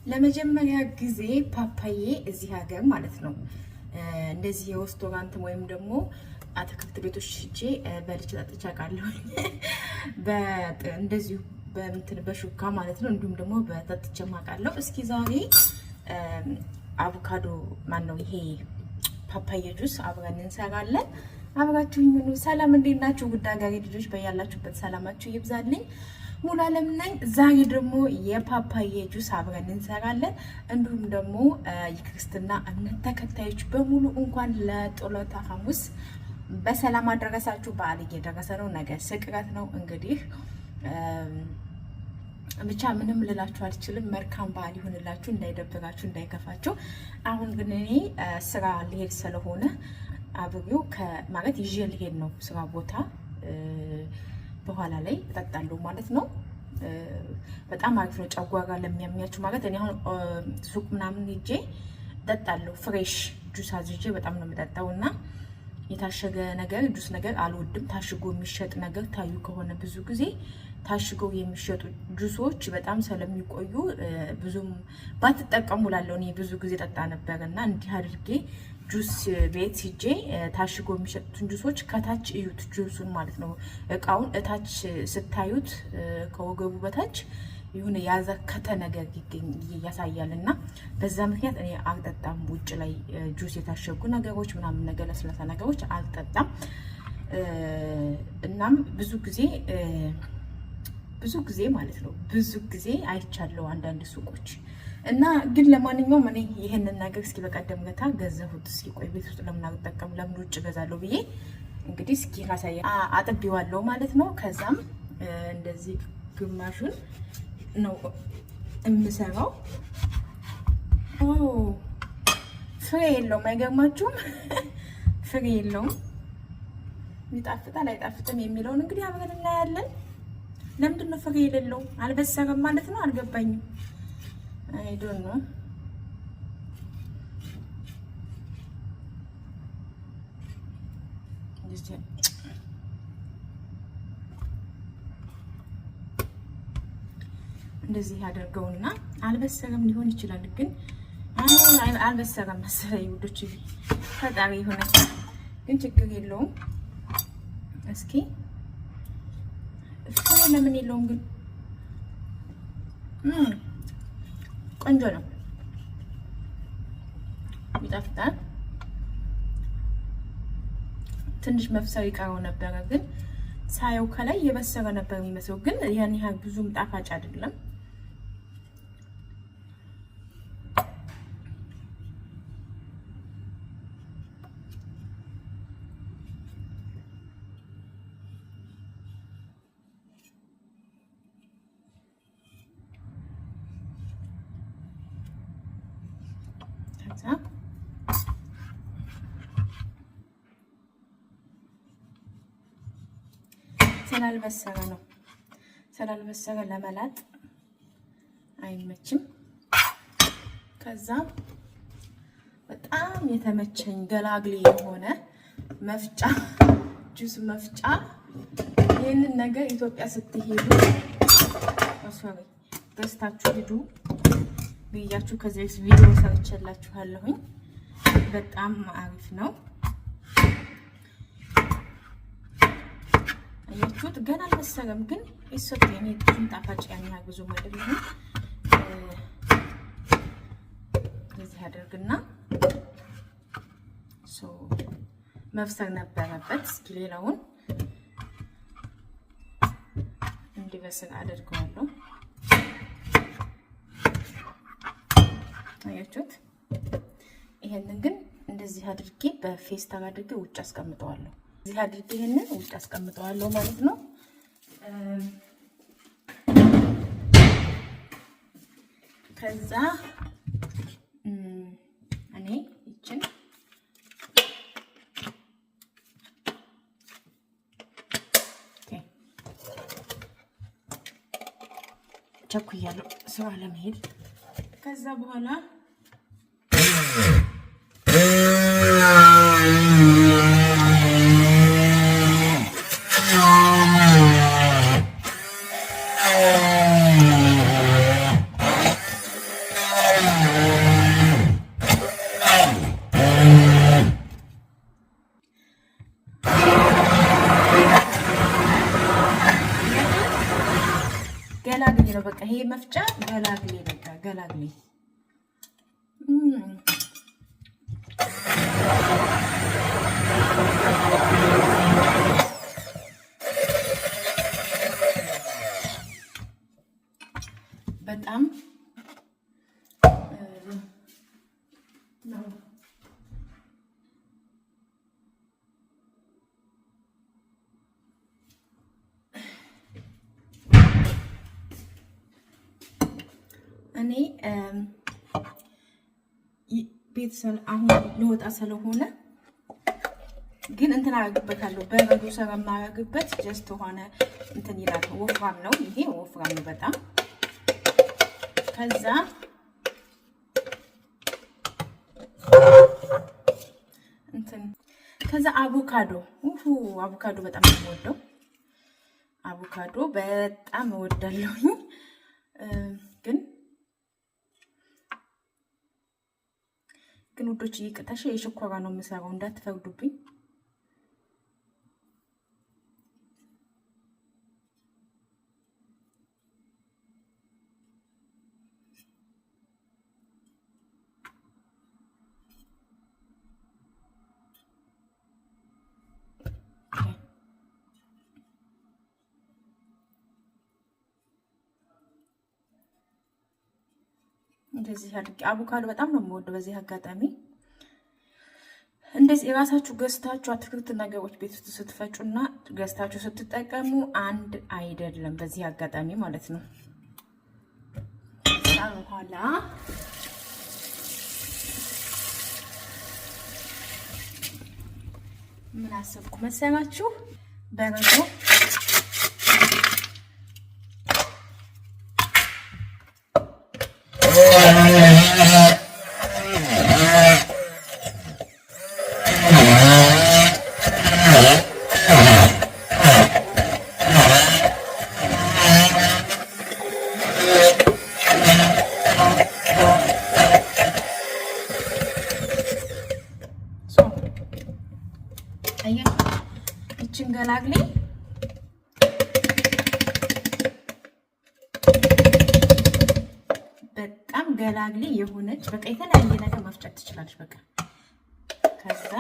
ለመጀመሪያ ጊዜ ፓፓዬ እዚህ ሀገር ማለት ነው እንደዚህ የሬስቶራንት ወይም ደግሞ አትክልት ቤቶች ሂጄ በልቼ ጠጥቼ አውቃለሁ። እንደዚሁ በሹካ ማለት ነው። እንዲሁም ደግሞ በጠጥቼ አውቃለሁ። እስኪ ዛሬ አቮካዶ ነው ይሄ ፓፓዬ ጁስ አብረን እንሰራለን። አብራችሁኝ ሁኑ። ሰላም እንዴት ናችሁ? ጉድ አገሬ ልጆች በያላችሁበት ሰላማችሁ ይብዛልኝ። ሙሉ አለም ነኝ። ዛሬ ደግሞ የፓፓዬ ጁስ አብረን እንሰራለን። እንዲሁም ደግሞ የክርስትና እምነት ተከታዮች በሙሉ እንኳን ለጸሎተ ሐሙስ በሰላም አደረሳችሁ። በዓል እየደረሰ ነው። ነገ ስቅረት ነው። እንግዲህ ብቻ ምንም ልላችሁ አልችልም። መልካም በዓል ይሁንላችሁ፣ እንዳይደብራችሁ፣ እንዳይከፋችሁ። አሁን ግን እኔ ስራ ልሄድ ስለሆነ አብሬው ማለት ይዤ ልሄድ ነው ስራ ቦታ። በኋላ ላይ እጠጣለሁ ማለት ነው። በጣም አሪፍ ነው ጨጓራ ለሚያሚያችሁ ማለት እኔ አሁን ሱቅ ምናምን ሄጄ እጠጣለሁ። ፍሬሽ ጁስ አዝዤ በጣም ነው የምጠጣውና የታሸገ ነገር ጁስ ነገር አልወድም። ታሽጎ የሚሸጥ ነገር ታዩ ከሆነ ብዙ ጊዜ ታሽገው የሚሸጡ ጁሶች በጣም ስለሚቆዩ ብዙም ባትጠቀሙ ላለው እኔ ብዙ ጊዜ ጠጣ ነበርና እንዲህ አድርጌ ጁስ ቤት ሂጄ ታሽጎ የሚሸጡትን ጁሶች ከታች እዩት፣ ጁሱን ማለት ነው። እቃውን እታች ስታዩት ከወገቡ በታች የሆነ ያዘከተ ነገር ያሳያልና በዛ ምክንያት እኔ አልጠጣም። ውጭ ላይ ጁስ የታሸጉ ነገሮች ምናምን ነገር ለስላሳ ነገሮች አልጠጣም። እናም ብዙ ጊዜ ማለት ነው ብዙ ጊዜ አይቻለሁ አንዳንድ ሱቆች እና ግን ለማንኛውም እኔ ይሄንን ነገር እስኪ በቀደም ገታ ገዛሁት። እስኪ ቆይ ቤት ውስጥ ለምን አልጠቀም ለምን ውጭ ገዛለሁ ብዬ እንግዲህ እስኪ ራሳየ አጥቢዋለሁ ማለት ነው። ከዛም እንደዚህ ግማሹን ነው የምሰራው። ፍሬ የለውም፣ አይገርማችሁም? ፍሬ የለውም። ይጣፍጣል አይጣፍጥም የሚለውን እንግዲህ አብረን እናያለን። ለምንድን ነው ፍሬ የሌለው? አልበሰረም ማለት ነው? አልገባኝም። አይ ዶንት ኖ። እንደዚህ ያደርገውና አልበሰረም ሊሆን ይችላል፣ ግን አልበሰረም መሰለኝ ውዶች። ፈጣሪ ይሁን፣ ግን ችግር የለውም። እስኪ ፍሬ ለምን የለውም ግን? ቆንጆ ነው፣ ይጣፍጣል። ትንሽ መብሰል ይቀረው ነበረ፣ ግን ሳየው ከላይ የበሰረ ነበር የሚመስለው፣ ግን ያን ያህል ብዙም ጣፋጭ አይደለም። ስላልበሰረ ለመላጥ አይመችም። ከዛ በጣም የተመቸኝ ገላግሌ የሆነ መፍጫ ጁስ መፍጫ፣ ይህንን ነገር ኢትዮጵያ ስትሄዱ ገዝታችሁ ሂዱ ብያችሁ ከዚህ ቪዲዮ ሰርቼላችኋለሁኝ። በጣም አሪፍ ነው። አያችሁት? ገና አልበሰለም፣ ግን እኔ ጣፋጭ ያን ያህል ብዙም አይደለም። እዚህ አድርግና መብሰል ነበረበት። እስኪ ሌላውን እንዲበስል አድርገዋለሁ። አያችሁት? ይሄንን ግን እንደዚህ አድርጌ በፌስታል አድርጌ ውጭ አስቀምጠዋለሁ። እዚህ አድርጌ ይሄንን ውጭ አስቀምጠዋለሁ ማለት ነው። ከዛ እኔ ይችን ቸኩያለሁ ስራ ለመሄድ። ከዛ በኋላ ይሄ መፍጫ ገላግሌ በቃ ገላግሌ በጣም እኔ ቤተሰብ አሁን ልወጣ ስለሆነ ግን እንትን አደርግበታለሁ። በረዶ ስለማደርግበት ጀስት ሆነ እንትን ይላል። ወፍራም ነው ይሄ ወፍራም ነው በጣም። ከዛ እንትን ከዛ አቮካዶ አቮካዶ በጣም የምወደው አቮካዶ በጣም እወዳለሁ። ግን ውዶች ይቅርታሽ የሽኮራ ነው የምሰራው እንዳትፈርዱብኝ። እንደዚህ አድርጌ አቮካዶ በጣም ነው የምወደው። በዚህ አጋጣሚ እንደዚህ የራሳችሁ ገዝታችሁ አትክልት ነገሮች ቤት ውስጥ ስትፈጩና ገዝታችሁ ስትጠቀሙ አንድ አይደለም። በዚህ አጋጣሚ ማለት ነው። በኋላ ምን አሰብኩ መሰላችሁ? በረዶ ይችን ገላግሌ በጣም ገላግሌ የሆነች በቃ የተለያየ ነገር መፍጨት ትችላለች። በቃ ከዛ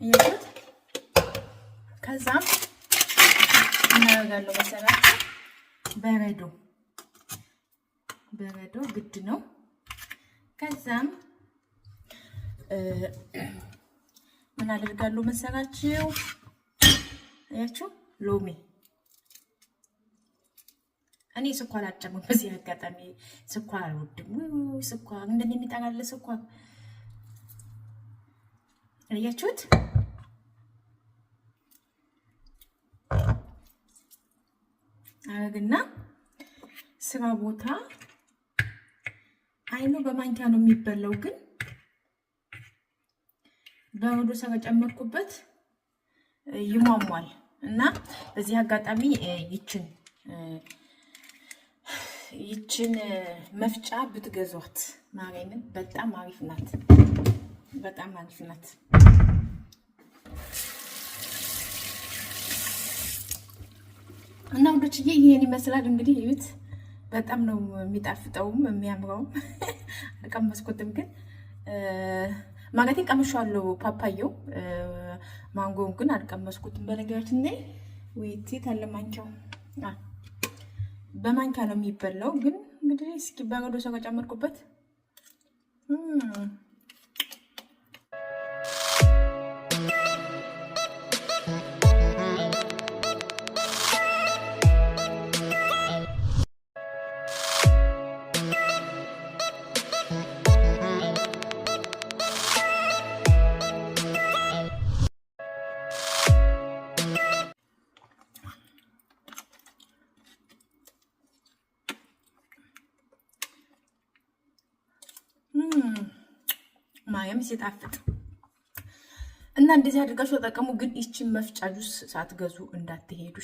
ይሄት ከዛም እናደርጋለሁ መሰላችሁ በረዶ ግድ ነው። ከዛም ምን አደርጋለሁ መሰላችሁ? አያችሁ ሎሚ እኔ ስኳር አጨምር። በዚህ አጋጣሚ ስኳር አልወድም። ስኳር እንደኔ የሚጠላለ ስኳር አያችሁት? አረግና ስራ ቦታ አይኑ በማንኪያ ነው የሚበላው፣ ግን በረዶ ስለጨመርኩበት ይሟሟል። እና በዚህ አጋጣሚ ይችን መፍጫ ብትገዟት ማርያምን በጣም አሪፍ ናት። በጣም አሪፍ ናት። እና ወዶችዬ ይሄን ይመስላል እንግዲህ እዩት። በጣም ነው የሚጣፍጠውም የሚያምረውም። አልቀመስኩትም ግን ማለቴ ቀምሻለሁ። ፓፓየው ማንጎው ግን አልቀመስኩትም። በነገራችን ላይ ወይቴ ታለ ማንኪያው በማንኪያ ነው የሚበላው። ግን እንግዲህ እስኪ በረዶ ሰው ከጨመርኩበት ማየም ሲጣፍጥ እና እንደዚህ አድርጋችሁ ተጠቀሙ። ግን ይችን መፍጫ ጁስ ሳትገዙ እንዳትሄዱ።